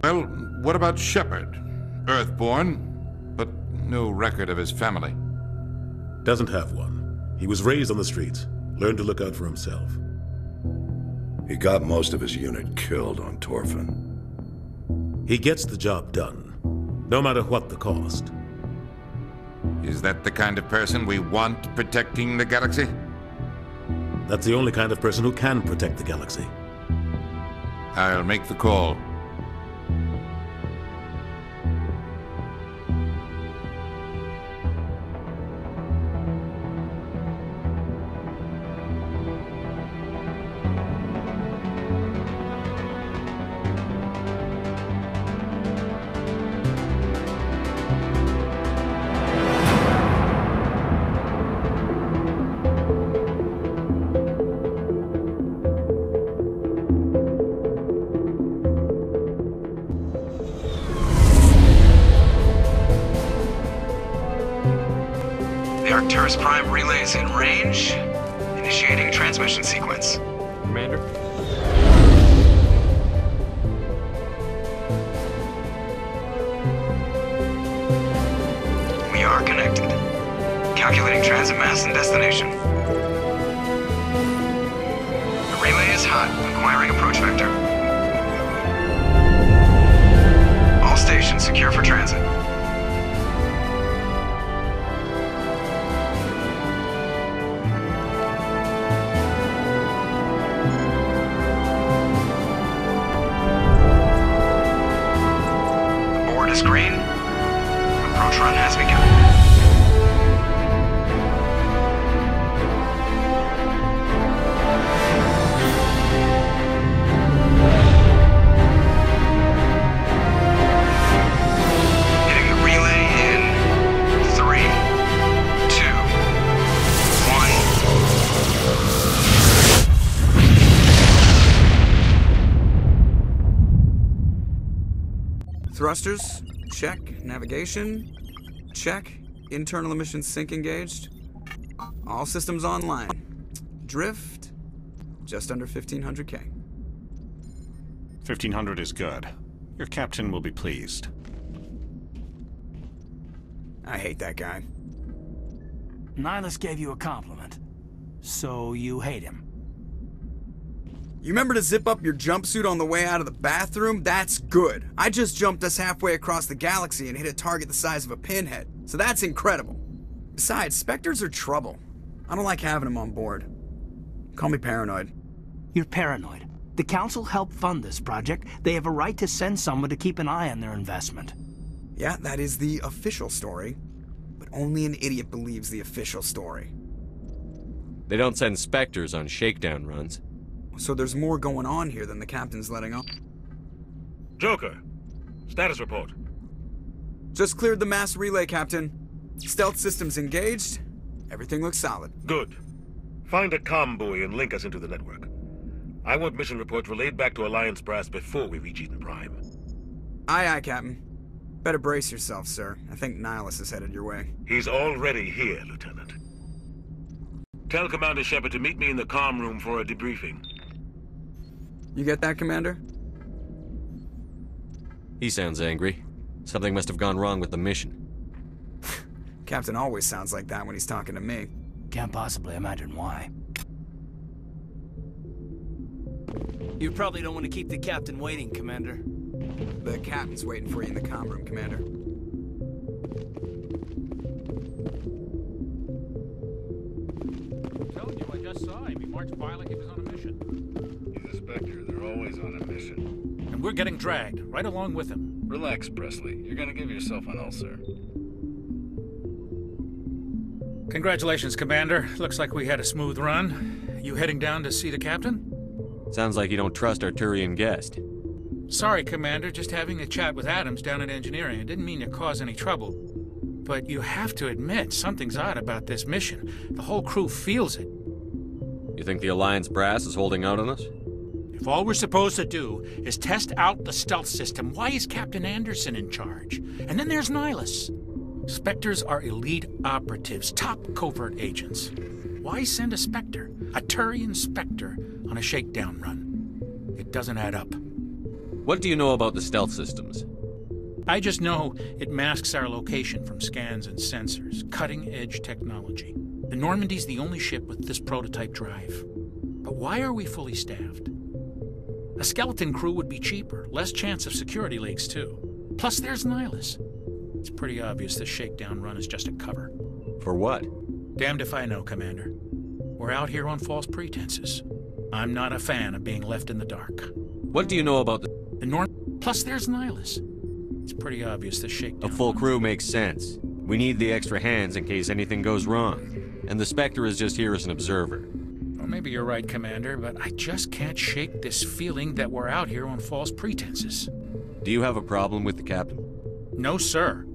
Well, what about Shepard? Earthborn, but no record of his family. Doesn't have one. He was raised on the streets, learned to look out for himself. He got most of his unit killed on Torfin. He gets the job done, no matter what the cost. Is that the kind of person we want protecting the galaxy? That's the only kind of person who can protect the galaxy. I'll make the call. Prime relays in range. Initiating transmission sequence. Commander? We are connected. Calculating transit mass and destination. The relay is hot. Acquiring approach vector. All stations secure for transit. Green. Approach run has begun. Hitting the relay in 3, 2, 1. Thrusters. Check. Navigation. Check. Internal emissions sync engaged. All systems online. Drift. Just under 1500K. 1500 is good. Your captain will be pleased. I hate that guy. Nihilus gave you a compliment. So you hate him. You remember to zip up your jumpsuit on the way out of the bathroom? That's good. I just jumped us halfway across the galaxy and hit a target the size of a pinhead. So that's incredible. Besides, Spectres are trouble. I don't like having them on board. Call me paranoid. You're paranoid. The Council helped fund this project. They have a right to send someone to keep an eye on their investment. Yeah, that is the official story. But only an idiot believes the official story. They don't send Spectres on shakedown runs. So there's more going on here than the captain's letting on. Joker, status report. Just cleared the mass relay, Captain. Stealth systems engaged. Everything looks solid. Good. Find a comm buoy and link us into the network. I want mission reports relayed back to Alliance brass before we reach Eden Prime. Aye, aye, Captain. Better brace yourself, sir. I think Nihilus is headed your way. He's already here, Lieutenant. Tell Commander Shepard to meet me in the comm room for a debriefing. You get that, Commander? He sounds angry. Something must have gone wrong with the mission. Captain always sounds like that when he's talking to me. Can't possibly imagine why. You probably don't want to keep the captain waiting, Commander. The captain's waiting for you in the comm room, Commander. I'm telling you, I just saw him. He marched by like he was on a mission. He's a Spectre. They're always on a mission. And we're getting dragged, right along with him. Relax, Presley. You're gonna give yourself an ulcer. Congratulations, Commander. Looks like we had a smooth run. You heading down to see the captain? Sounds like you don't trust our Turian guest. Sorry, Commander. Just having a chat with Adams down at engineering. I didn't mean to cause any trouble. But you have to admit, something's odd about this mission. The whole crew feels it. You think the Alliance brass is holding out on us? If all we're supposed to do is test out the stealth system, why is Captain Anderson in charge? And then there's Nihilus. Spectres are elite operatives, top covert agents. Why send a Spectre, a Turian Spectre, on a shakedown run? It doesn't add up. What do you know about the stealth systems? I just know it masks our location from scans and sensors. Cutting-edge technology. The Normandy's the only ship with this prototype drive. But why are we fully staffed? A skeleton crew would be cheaper, less chance of security leaks too. Plus there's Nihilus. It's pretty obvious this shakedown run is just a cover. For what? Damned if I know, Commander. We're out here on false pretenses. I'm not a fan of being left in the dark. What do you know about the Plus there's Nihilus. It's pretty obvious this shakedown. A full crew makes sense. We need the extra hands in case anything goes wrong. And the Spectre is just here as an observer. Well, maybe you're right, Commander, but I just can't shake this feeling that we're out here on false pretenses. Do you have a problem with the captain? No, sir.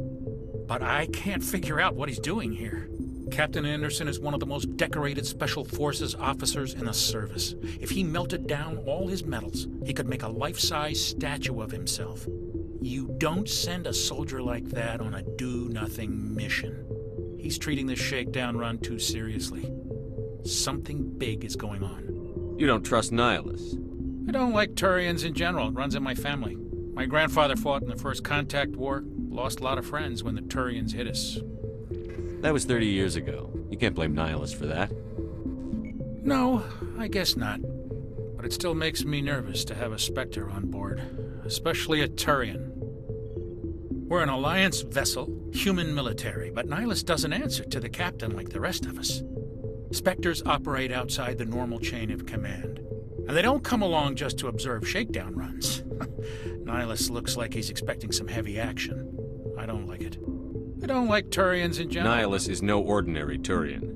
But I can't figure out what he's doing here. Captain Anderson is one of the most decorated Special Forces officers in the service. If he melted down all his medals, he could make a life-size statue of himself. You don't send a soldier like that on a do-nothing mission. He's treating this shakedown run too seriously. Something big is going on. You don't trust Nihilus? I don't like Turians in general. It runs in my family. My grandfather fought in the First Contact War. Lost a lot of friends when the Turians hit us. That was 30 years ago. You can't blame Nihilus for that. No, I guess not. But it still makes me nervous to have a Spectre on board. Especially a Turian. We're an Alliance vessel, human military, but Nihilus doesn't answer to the captain like the rest of us. Spectres operate outside the normal chain of command. And they don't come along just to observe shakedown runs. Nihilus looks like he's expecting some heavy action. I don't like it. I don't like Turians in general. Nihilus is no ordinary Turian.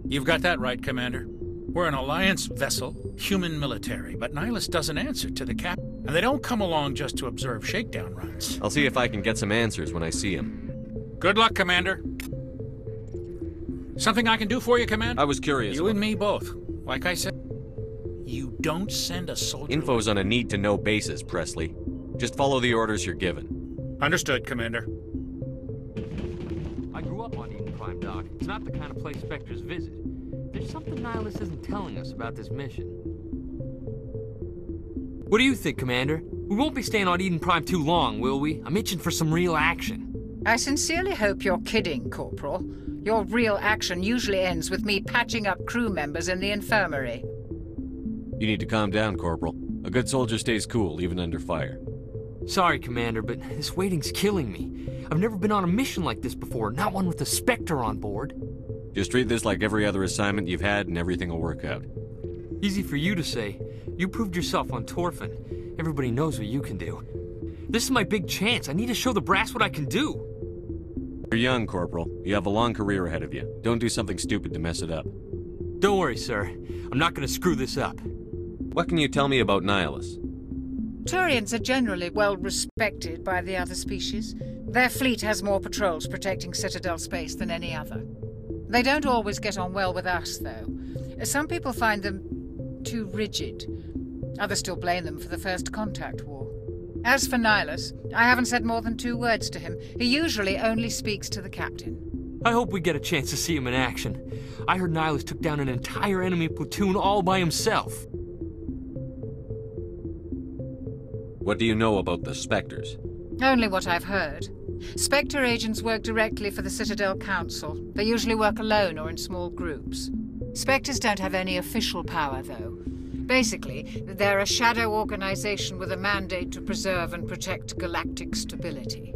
You've got that right, Commander. We're an Alliance vessel, human military, but Nihilus doesn't answer to the captain. And they don't come along just to observe shakedown runs. I'll see if I can get some answers when I see him. Good luck, Commander. Something I can do for you, Commander? I was curious. You and me both. Like I said, you don't send a soldier... Info's on a need-to-know basis, Presley. Just follow the orders you're given. Understood, Commander. I grew up on Eden Prime, Doc. It's not the kind of place Spectres visit. There's something Nihilus isn't telling us about this mission. What do you think, Commander? We won't be staying on Eden Prime too long, will we? I'm itching for some real action. I sincerely hope you're kidding, Corporal. Your real action usually ends with me patching up crew members in the infirmary. You need to calm down, Corporal. A good soldier stays cool, even under fire. Sorry, Commander, but this waiting's killing me. I've never been on a mission like this before, not one with a Spectre on board. Just treat this like every other assignment you've had and everything will work out. Easy for you to say. You proved yourself on Torfin. Everybody knows what you can do. This is my big chance. I need to show the brass what I can do. You're young, Corporal. You have a long career ahead of you. Don't do something stupid to mess it up. Don't worry, sir. I'm not going to screw this up. What can you tell me about Nihilus? Turians are generally well respected by the other species. Their fleet has more patrols protecting Citadel space than any other. They don't always get on well with us, though. Some people find them too rigid. Others still blame them for the First Contact War. As for Nihilus, I haven't said more than 2 words to him. He usually only speaks to the captain. I hope we get a chance to see him in action. I heard Nihilus took down an entire enemy platoon all by himself. What do you know about the Spectres? Only what I've heard. Spectre agents work directly for the Citadel Council. They usually work alone or in small groups. Spectres don't have any official power, though. Basically, they're a shadow organization with a mandate to preserve and protect galactic stability.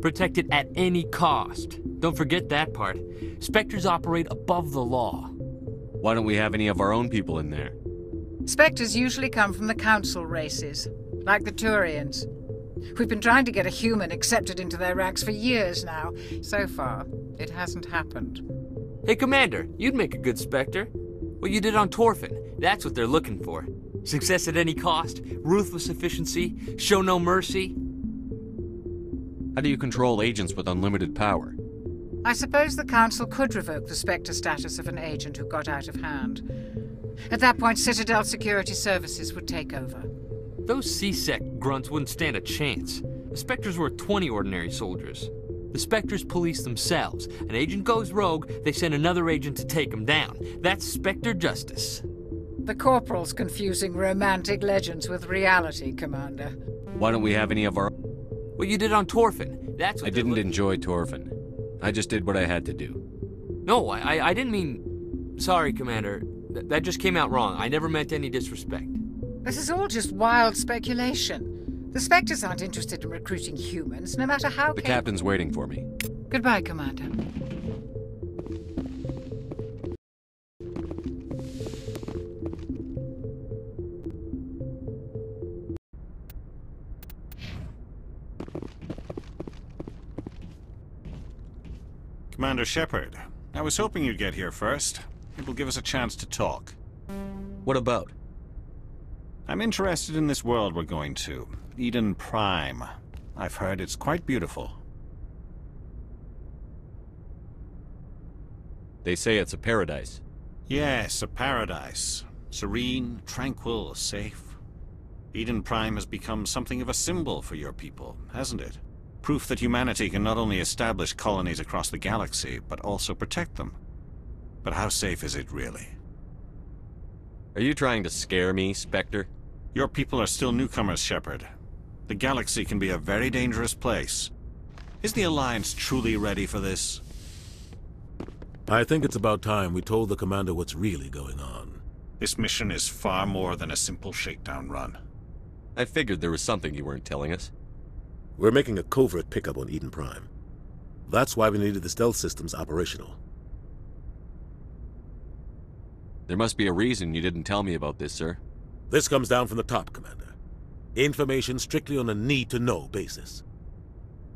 Protect it at any cost. Don't forget that part. Spectres operate above the law. Why don't we have any of our own people in there? Spectres usually come from the Council races, like the Turians. We've been trying to get a human accepted into their ranks for years now. So far, it hasn't happened. Hey, Commander, you'd make a good Spectre. What you did on Torfin, that's what they're looking for. Success at any cost, ruthless efficiency, show no mercy. How do you control agents with unlimited power? I suppose the Council could revoke the Spectre status of an agent who got out of hand. At that point, Citadel Security Services would take over. Those C-Sec grunts wouldn't stand a chance. The Spectres were 20 ordinary soldiers. The Spectres police themselves. An agent goes rogue, they send another agent to take him down. That's Spectre justice. The Corporal's confusing romantic legends with reality, Commander. Why don't we have any of our... Well, you did on Torfin. That's what I didn't enjoy Torfin. I just did what I had to do. No, I didn't mean... Sorry, Commander. That just came out wrong. I never meant any disrespect. This is all just wild speculation. The Spectres aren't interested in recruiting humans, no matter how... The captain's waiting for me. Goodbye, Commander. Commander Shepard, I was hoping you'd get here first. It will give us a chance to talk. What about? I'm interested in this world we're going to, Eden Prime. I've heard it's quite beautiful. They say it's a paradise. Yes, a paradise. Serene, tranquil, safe. Eden Prime has become something of a symbol for your people, hasn't it? Proof that humanity can not only establish colonies across the galaxy, but also protect them. But how safe is it really? Are you trying to scare me, Spectre? Your people are still newcomers, Shepard. The galaxy can be a very dangerous place. Is the Alliance truly ready for this? I think it's about time we told the Commander what's really going on. This mission is far more than a simple shakedown run. I figured there was something you weren't telling us. We're making a covert pickup on Eden Prime. That's why we needed the stealth systems operational. There must be a reason you didn't tell me about this, sir. This comes down from the top, Commander. Information strictly on a need-to-know basis.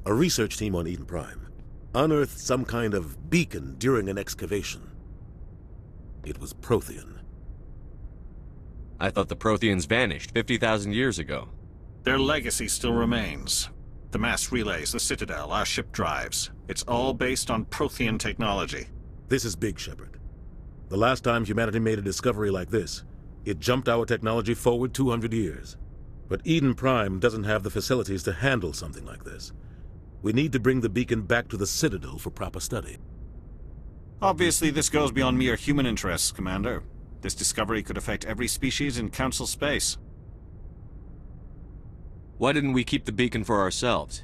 A research team on Eden Prime unearthed some kind of beacon during an excavation. It was Prothean. I thought the Protheans vanished 50,000 years ago. Their legacy still remains. The mass relays, the Citadel, our ship drives. It's all based on Prothean technology. This is big, Shepard. The last time humanity made a discovery like this, it jumped our technology forward 200 years. But Eden Prime doesn't have the facilities to handle something like this. We need to bring the beacon back to the Citadel for proper study. Obviously, this goes beyond mere human interests, Commander. This discovery could affect every species in Council space. Why didn't we keep the beacon for ourselves?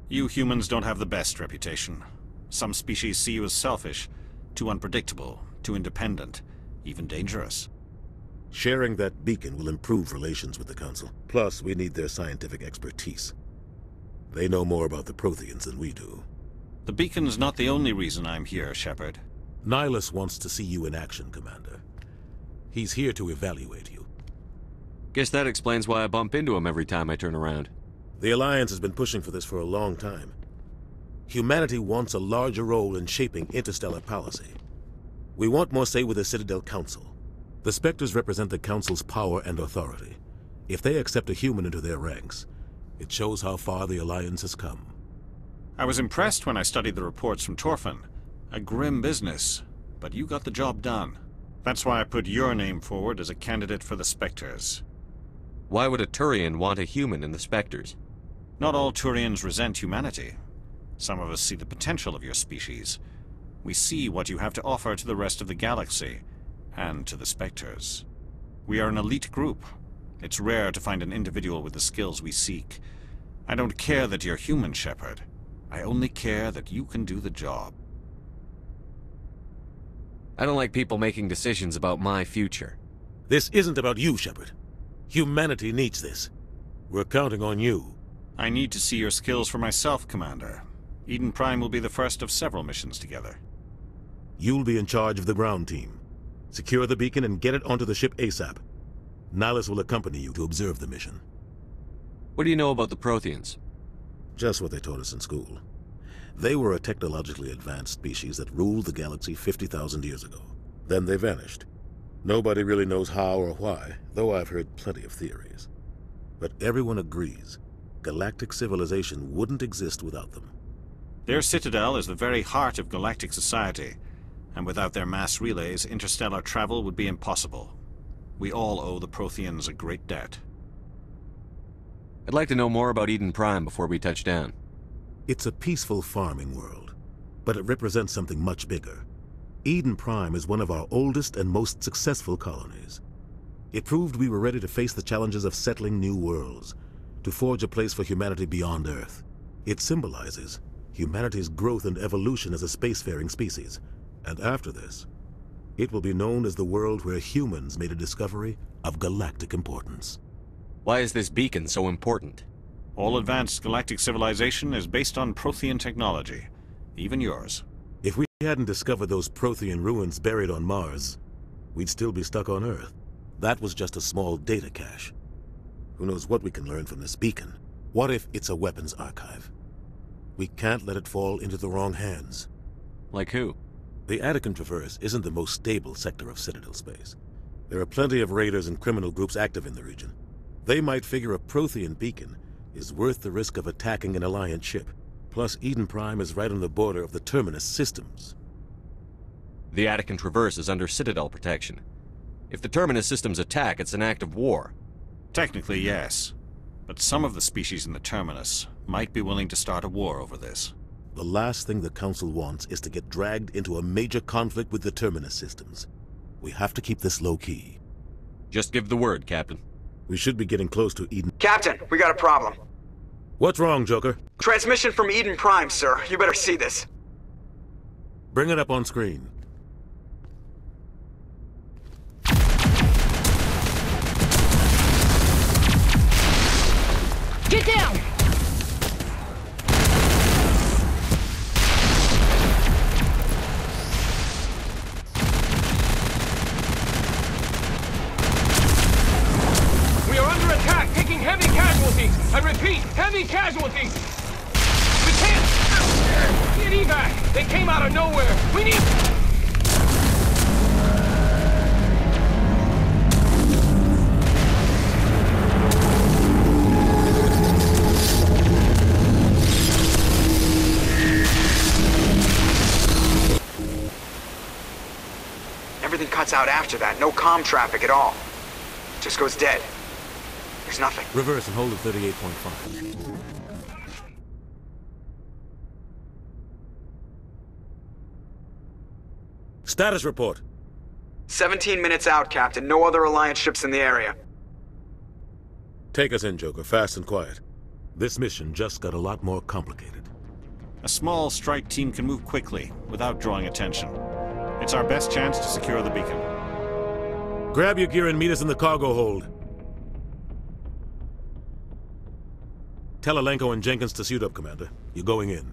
You humans don't have the best reputation. Some species see you as selfish, too unpredictable, too independent, even dangerous. Sharing that beacon will improve relations with the Council. Plus, we need their scientific expertise. They know more about the Protheans than we do. The beacon's not the only reason I'm here, Shepard. Nihilus wants to see you in action, Commander. He's here to evaluate you. Guess that explains why I bump into him every time I turn around. The Alliance has been pushing for this for a long time. Humanity wants a larger role in shaping interstellar policy. We want more say with the Citadel Council. The Spectres represent the Council's power and authority. If they accept a human into their ranks, it shows how far the Alliance has come. I was impressed when I studied the reports from Torfin. A grim business, but you got the job done. That's why I put your name forward as a candidate for the Spectres. Why would a Turian want a human in the Spectres? Not all Turians resent humanity. Some of us see the potential of your species. We see what you have to offer to the rest of the galaxy, and to the Spectres. We are an elite group. It's rare to find an individual with the skills we seek. I don't care that you're human, Shepard. I only care that you can do the job. I don't like people making decisions about my future. This isn't about you, Shepard. Humanity needs this. We're counting on you. I need to see your skills for myself, Commander. Eden Prime will be the first of several missions together. You'll be in charge of the ground team. Secure the beacon and get it onto the ship ASAP. Nihilus will accompany you to observe the mission. What do you know about the Protheans? Just what they taught us in school. They were a technologically advanced species that ruled the galaxy 50,000 years ago. Then they vanished. Nobody really knows how or why, though I've heard plenty of theories. But everyone agrees, galactic civilization wouldn't exist without them. Their citadel is the very heart of galactic society, and without their mass relays, interstellar travel would be impossible. We all owe the Protheans a great debt. I'd like to know more about Eden Prime before we touch down. It's a peaceful farming world, but it represents something much bigger. Eden Prime is one of our oldest and most successful colonies. It proved we were ready to face the challenges of settling new worlds, to forge a place for humanity beyond Earth. It symbolizes humanity's growth and evolution as a spacefaring species. And after this, it will be known as the world where humans made a discovery of galactic importance. Why is this beacon so important? All advanced galactic civilization is based on Prothean technology, even yours. If we hadn't discovered those Prothean ruins buried on Mars, we'd still be stuck on Earth. That was just a small data cache. Who knows what we can learn from this beacon? What if it's a weapons archive? We can't let it fall into the wrong hands. Like who? The Attican Traverse isn't the most stable sector of Citadel space. There are plenty of raiders and criminal groups active in the region. They might figure a Prothean beacon is worth the risk of attacking an Alliance ship. Plus, Eden Prime is right on the border of the Terminus systems. The Attican Traverse is under Citadel protection. If the Terminus systems attack, it's an act of war. Technically, yes. But some of the species in the Terminus might be willing to start a war over this. The last thing the Council wants is to get dragged into a major conflict with the Terminus systems. We have to keep this low-key. Just give the word, Captain. We should be getting close to Eden. Captain, we got a problem. What's wrong, Joker? Transmission from Eden Prime, sir. You better see this. Bring it up on screen. Get down! We are under attack, taking heavy casualties. I repeat, heavy casualties. We can't get evac. They came out of nowhere. We need... Everything cuts out after that. No comm traffic at all. Just goes dead. There's nothing. Reverse and hold at 38.5. Status report. 17 minutes out, Captain. No other Alliance ships in the area. Take us in, Joker, fast and quiet. This mission just got a lot more complicated. A small strike team can move quickly, without drawing attention. It's our best chance to secure the beacon. Grab your gear and meet us in the cargo hold. Tell Alenko and Jenkins to suit up, Commander. You're going in.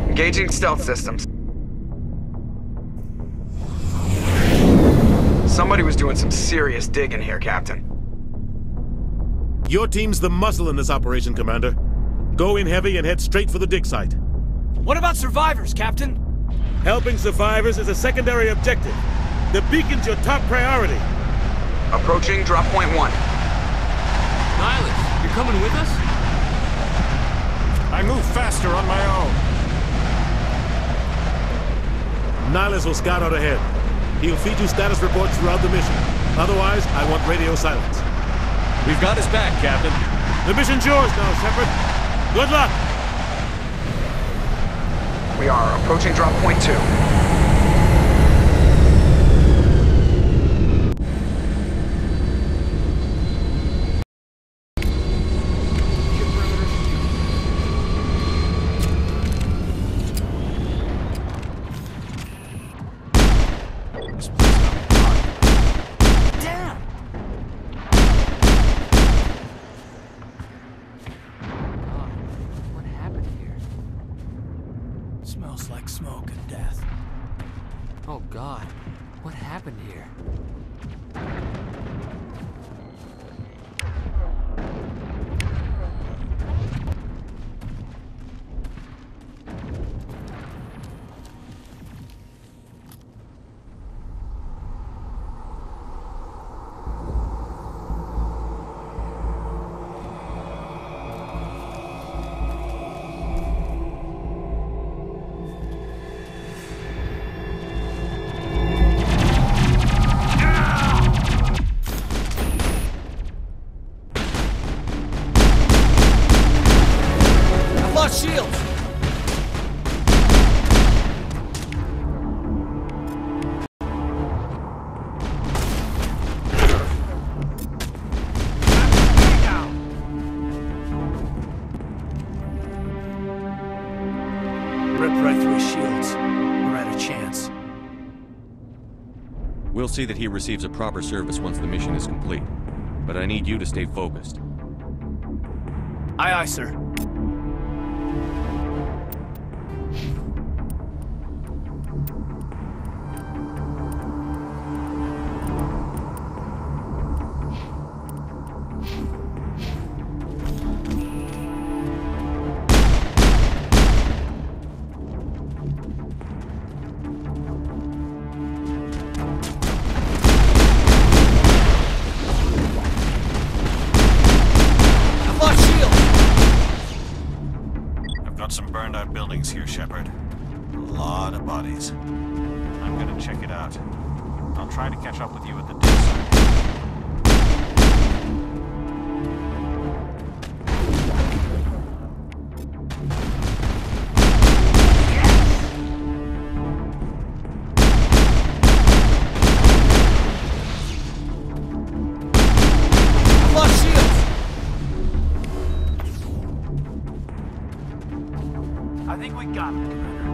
Engaging stealth systems. Somebody was doing some serious digging here, Captain. Your team's the muscle in this operation, Commander. Go in heavy and head straight for the dig site. What about survivors, Captain? Helping survivors is a secondary objective. The beacon's your top priority. Approaching drop point 1. Nihilus, you're coming with us? I move faster on my own. Nihilus will scout out ahead. He'll feed you status reports throughout the mission. Otherwise, I want radio silence. We've got his back, Captain. The mission's yours now, Shepard. Good luck! We are approaching drop point 2. Smells like smoke and death. see that he receives a proper service once the mission is complete. But I need you to stay focused. Aye, aye, sir. Here, Shepard. A lot of bodies. I'm gonna check it out. I'll try to catch up with you at the dig site. I've lost shields! I think we got him, Commander.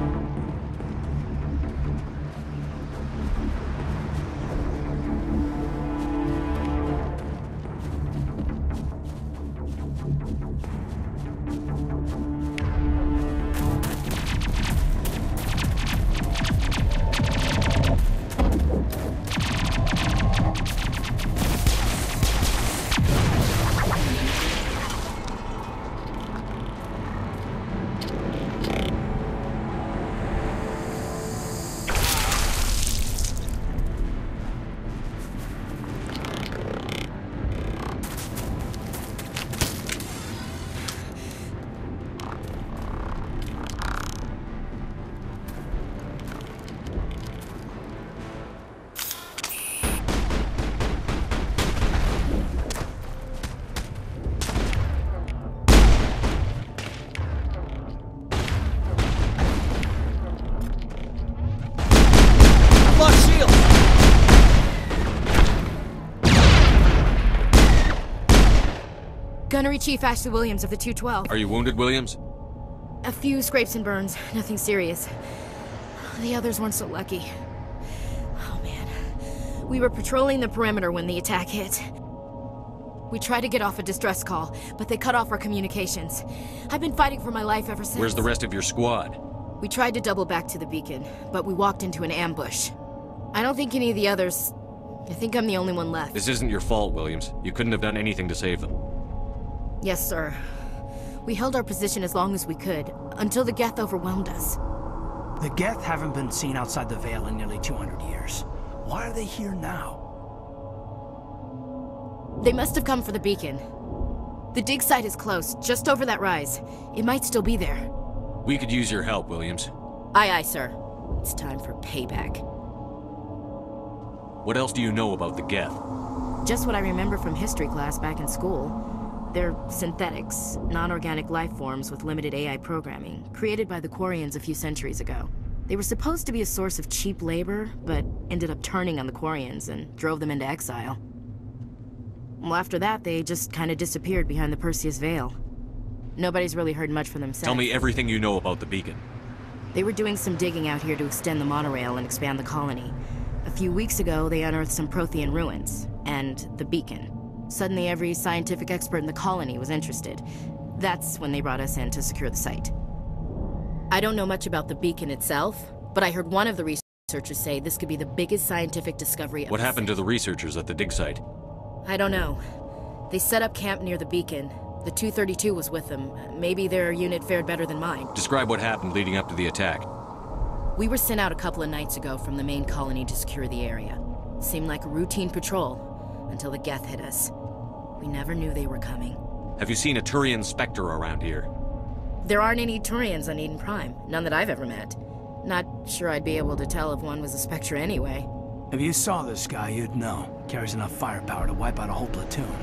Gunnery Chief Ashley Williams of the 212. Are you wounded, Williams? A few scrapes and burns, nothing serious. The others weren't so lucky. Oh man. We were patrolling the perimeter when the attack hit. We tried to get off a distress call, but they cut off our communications. I've been fighting for my life ever since. Where's the rest of your squad? We tried to double back to the beacon, but we walked into an ambush. I don't think any of the others... I think I'm the only one left. This isn't your fault, Williams. You couldn't have done anything to save them. Yes, sir. We held our position as long as we could, until the Geth overwhelmed us. The Geth haven't been seen outside the Veil in nearly 200 years. Why are they here now? They must have come for the beacon. The dig site is close, just over that rise. It might still be there. We could use your help, Williams. Aye, aye, sir. It's time for payback. What else do you know about the Geth? Just what I remember from history class back in school. They're synthetics, non-organic life forms with limited AI programming, created by the Quarians a few centuries ago. They were supposed to be a source of cheap labor, but ended up turning on the Quarians and drove them into exile. Well, after that, they just kind of disappeared behind the Perseus Veil. Nobody's really heard much from them since. Tell me everything you know about the beacon. They were doing some digging out here to extend the monorail and expand the colony. A few weeks ago, they unearthed some Prothean ruins, and the beacon. Suddenly, every scientific expert in the colony was interested. That's when they brought us in to secure the site. I don't know much about the beacon itself, but I heard one of the researchers say this could be the biggest scientific discovery ever. What happened to the researchers at the dig site? I don't know. They set up camp near the beacon. The 232 was with them. Maybe their unit fared better than mine. Describe what happened leading up to the attack. We were sent out a couple of nights ago from the main colony to secure the area. Seemed like a routine patrol, until the Geth hit us. We never knew they were coming. Have you seen a Turian Spectre around here? There aren't any Turians on Eden Prime, none that I've ever met. Not sure I'd be able to tell if one was a Spectre anyway. If you saw this guy, you'd know. Carries enough firepower to wipe out a whole platoon.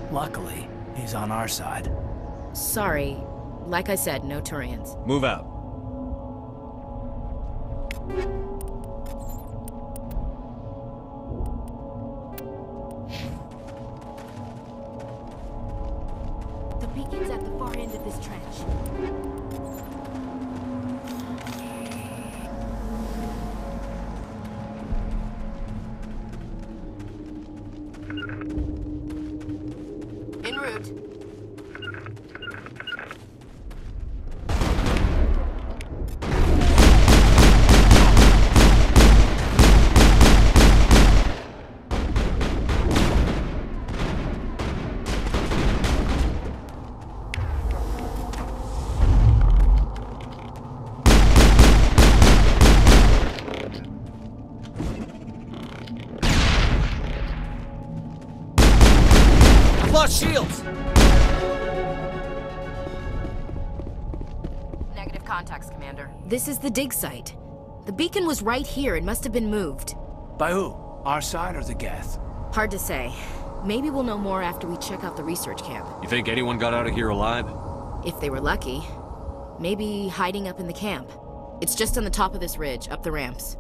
Luckily, he's on our side. Sorry. Like I said, no Turians. Move out. The beacon's at the far end of this trench. route. Lost shields! Negative contacts, Commander. This is the dig site. The beacon was right here. It must have been moved. By who? Our side or the Geth? Hard to say. Maybe we'll know more after we check out the research camp. You think anyone got out of here alive? If they were lucky. Maybe hiding up in the camp. It's just on the top of this ridge, up the ramps.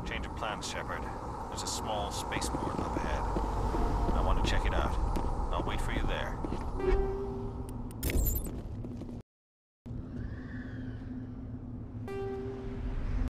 Change of plans, Shepard. There's a small spaceport up ahead. I want to check it out. I'll wait for you there.